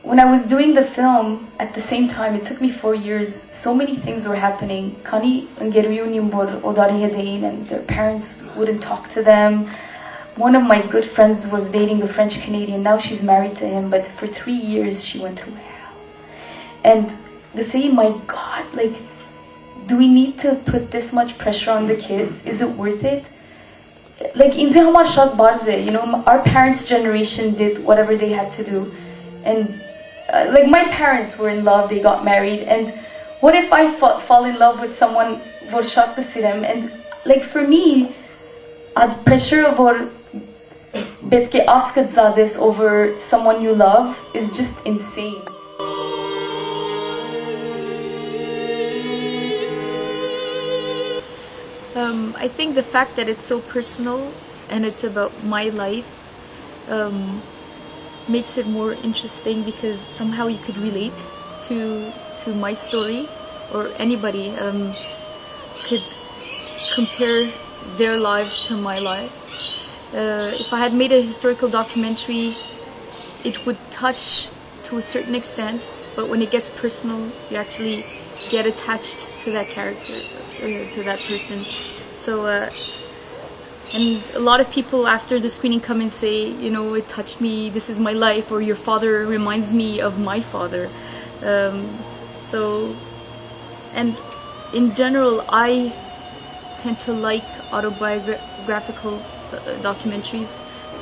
when I was doing the film, at the same time, it took me 4 years. So many things were happening. Kani and their parents wouldn't talk to them. One of my good friends was dating a French Canadian. Now she's married to him, but for 3 years she went through hell. And they say, my God, like, do we need to put this much pressure on the kids? Is it worth it? Like, you know, our parents' generation did whatever they had to do. And like, my parents were in love, they got married. And what if I fall in love with someone and like, for me, the pressure of betke asket zades over someone you love is just insane. I think the fact that it's so personal and it's about my life makes it more interesting, because somehow you could relate to my story, or anybody could compare their lives to my life. If I had made a historical documentary, it would touch to a certain extent, but when it gets personal, you actually get attached to that character, to that person. So, and a lot of people after the screening come and say, you know, it touched me, this is my life, or your father reminds me of my father. So, and in general, I tend to like autobiographical documentaries.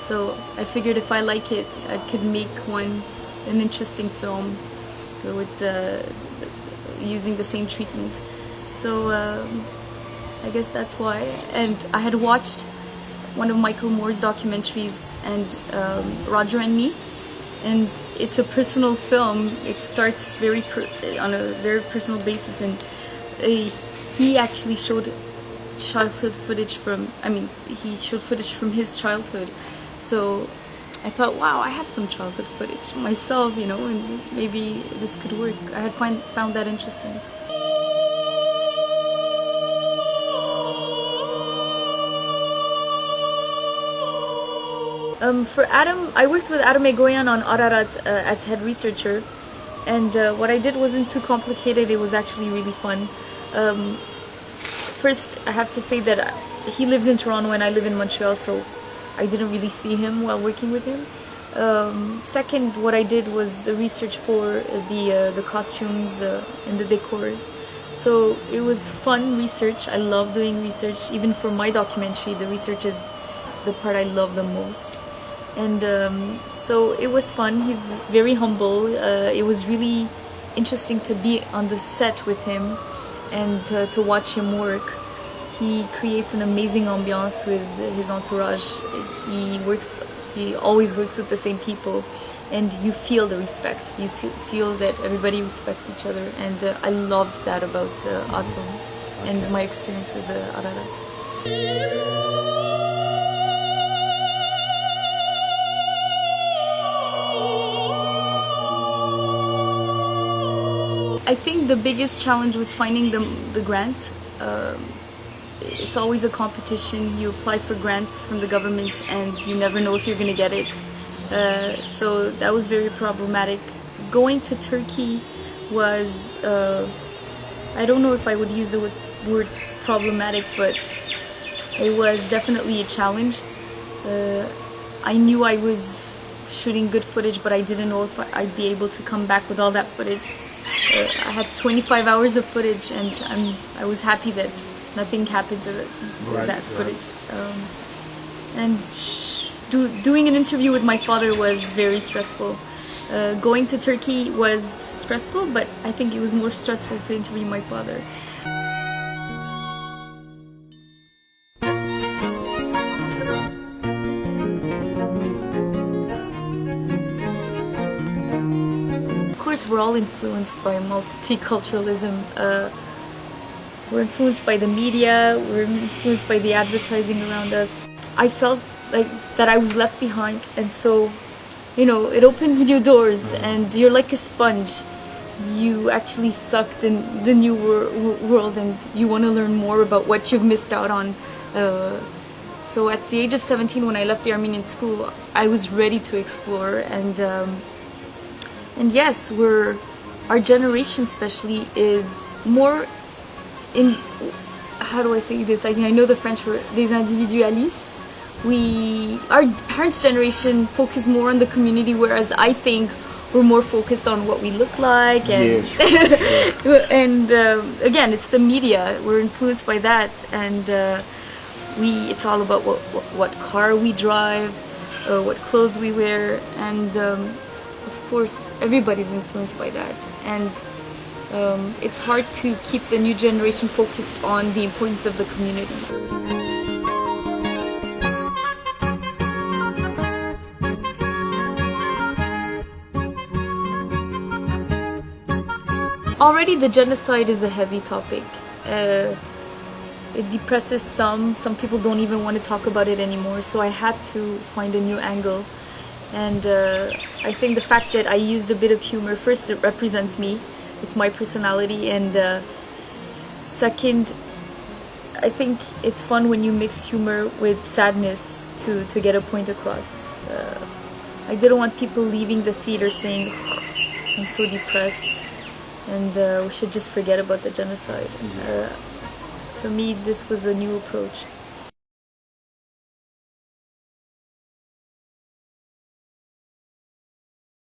So I figured if I like it, I could make an interesting film with using the same treatment. So I guess that's why. And I had watched one of Michael Moore's documentaries, and Roger and Me, and it's a personal film. It starts on a very personal basis, and he actually showed childhood footage he showed footage from his childhood. So I thought, wow, I have some childhood footage myself, you know, and maybe this could work. I had found that interesting. For Adam, I worked with Adam Egoyan on Ararat as head researcher, and what I did wasn't too complicated. It was actually really fun. First, I have to say that he lives in Toronto and I live in Montreal, so I didn't really see him while working with him. Second, what I did was the research for the costumes and the decors. So it was fun research. I love doing research. Even for my documentary, the research is the part I love the most. And so it was fun. He's very humble. It was really interesting to be on the set with him and to watch him work. He creates an amazing ambiance with his entourage. He always works with the same people, and you feel the respect. You feel that everybody respects each other, and I loved that about Atom and my experience with Ararat. I think the biggest challenge was finding the grants. It's always a competition. You apply for grants from the government and you never know if you're going to get it. So that was very problematic. Going to Turkey was, I don't know if I would use the word problematic, but it was definitely a challenge. I knew I was shooting good footage, but I didn't know if I'd be able to come back with all that footage. I had 25 hours of footage, and I was happy that nothing happened to that footage. And doing an interview with my father was very stressful. Going to Turkey was stressful, but I think it was more stressful to interview my father. Of course, we're all influenced by multiculturalism. We're influenced by the media, we're influenced by the advertising around us. I felt like that I was left behind, and so, you know, it opens new doors and you're like a sponge. You actually suck the new world, and you want to learn more about what you've missed out on. So at the age of 17, when I left the Armenian school, I was ready to explore, and And yes, our generation especially is more in, how do I say this? I mean, I know the French were des individualistes. Our parents' generation focus more on the community, whereas I think we're more focused on what we look like, and and again, it's the media. We're influenced by that, and it's all about what car we drive, what clothes we wear, and of course, everybody's influenced by that, and it's hard to keep the new generation focused on the importance of the community. Already the genocide is a heavy topic. It depresses some people don't even want to talk about it anymore, so I had to find a new angle. And I think the fact that I used a bit of humor, first, it represents me, it's my personality, and second, I think it's fun when you mix humor with sadness to get a point across. I didn't want people leaving the theater saying, I'm so depressed, and we should just forget about the genocide. For me, this was a new approach.